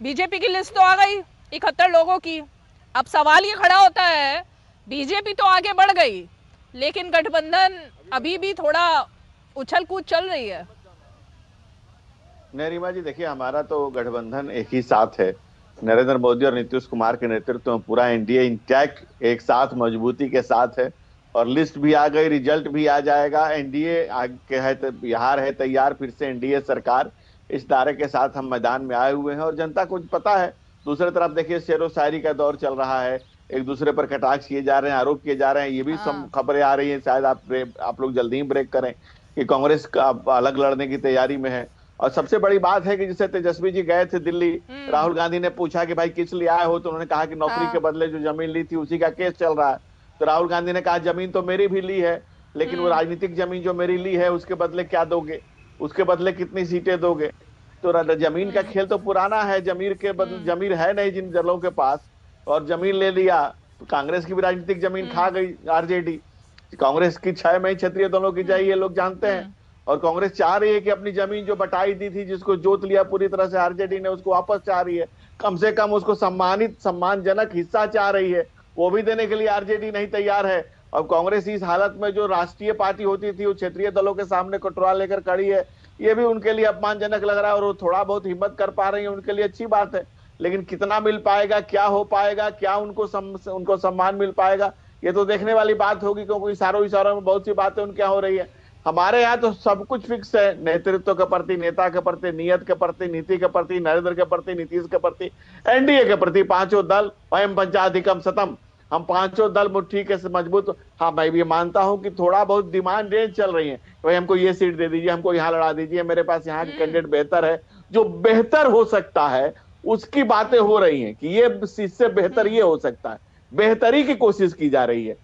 BJP की list तो आ गई 71 लोगों की। अब सवाल ये खड़ा होता है, बीजेपी तो आगे बढ़ गई लेकिन गठबंधन अभी भी थोड़ा उछल कूद चल रही है। नहीं रीमा जी, देखिए हमारा तो गठबंधन एक ही साथ है। नरेंद्र मोदी और नीतीश कुमार के नेतृत्व में पूरा एनडीए इंटैक्ट एक साथ मजबूती के साथ है। और लिस्ट भी आ गई, रिजल्ट भी आ जाएगा। एनडीए आगे है, तो बिहार है तैयार, फिर से एनडीए सरकार। इस नारे के साथ हम मैदान में आए हुए हैं और जनता को पता है। दूसरी तरफ देखिए, शेरो शायरी का दौर चल रहा है। एक दूसरे पर कटाक्ष किए जा रहे हैं, आरोप किए जा रहे हैं। ये भी सब हाँ। खबरें आ रही हैं, शायद आप लोग जल्दी ही ब्रेक करें, कि कांग्रेस का अलग लड़ने की तैयारी में है। और सबसे बड़ी बात है कि जैसे तेजस्वी जी गए थे दिल्ली, हम्म। राहुल गांधी ने पूछा कि भाई किस लिए आए हो, तो उन्होंने कहा कि नौकरी के हाँ। बदले जो जमीन ली थी उसी का केस चल रहा है। तो राहुल गांधी ने कहा जमीन तो मेरी भी ली है, लेकिन वो हम्म। राजनीतिक जमीन जो मेरी ली है उसके बदले क्या दोगे, उसके बदले कितनी सीटें दोगे। तो जमीन का हम्म। खेल तो पुराना है, जमीर के बदले हम्म। जमीर है नहीं जिन दलों के पास, और जमीन ले लिया। तो कांग्रेस की भी राजनीतिक जमीन खा हम्म। गई आरजेडी। कांग्रेस की 6 मई क्षत्रिय दलों की हम्म। जाई, ये लोग जानते हैं। हम्म। और कांग्रेस चाह रही है कि अपनी जमीन जो बटाई दी थी, जिसको जोत लिया पूरी तरह से आरजेडी ने, उसको वापस चाह रही है। कम से कम उसको सम्मानित सम्मानजनक हिस्सा चाह रही है, वो भी देने के लिए आरजेडी नहीं तैयार है। अब कांग्रेस इस हालत में, जो राष्ट्रीय पार्टी होती थी वो क्षेत्रीय दलों के सामने कटोरा लेकर खड़ी है। ये भी उनके लिए अपमानजनक लग रहा है, और वो थोड़ा बहुत हिम्मत कर पा रही है, उनके लिए अच्छी बात है। लेकिन कितना मिल पाएगा, क्या हो पाएगा, क्या उनको सम्मान मिल पाएगा, ये तो देखने वाली बात होगी। क्योंकि इशारों इशारों में बहुत सी बातें उनके यहाँ हो रही है। हमारे यहाँ तो सब कुछ फिक्स है, नेतृत्व के प्रति, नेता के प्रति, नियत के प्रति, नीति के प्रति, नरेंद्र के प्रति, नीतीश के प्रति, एनडीए के प्रति। पांचों दल वयम पंचाधिकम शतम, हम पांचों दल मुट्ठी के मजबूत। हाँ, मैं भी मानता हूं कि थोड़ा बहुत डिमांड रेंज चल रही है, भाई हमको ये सीट दे दीजिए, हमको यहाँ लड़ा दीजिए, मेरे पास यहाँ के हम्म। कैंडिडेट बेहतर है। जो बेहतर हो सकता है उसकी बातें हम्म। हो रही हैं, कि ये इससे बेहतर हम्म। ये हो सकता है। बेहतरी की कोशिश की जा रही है।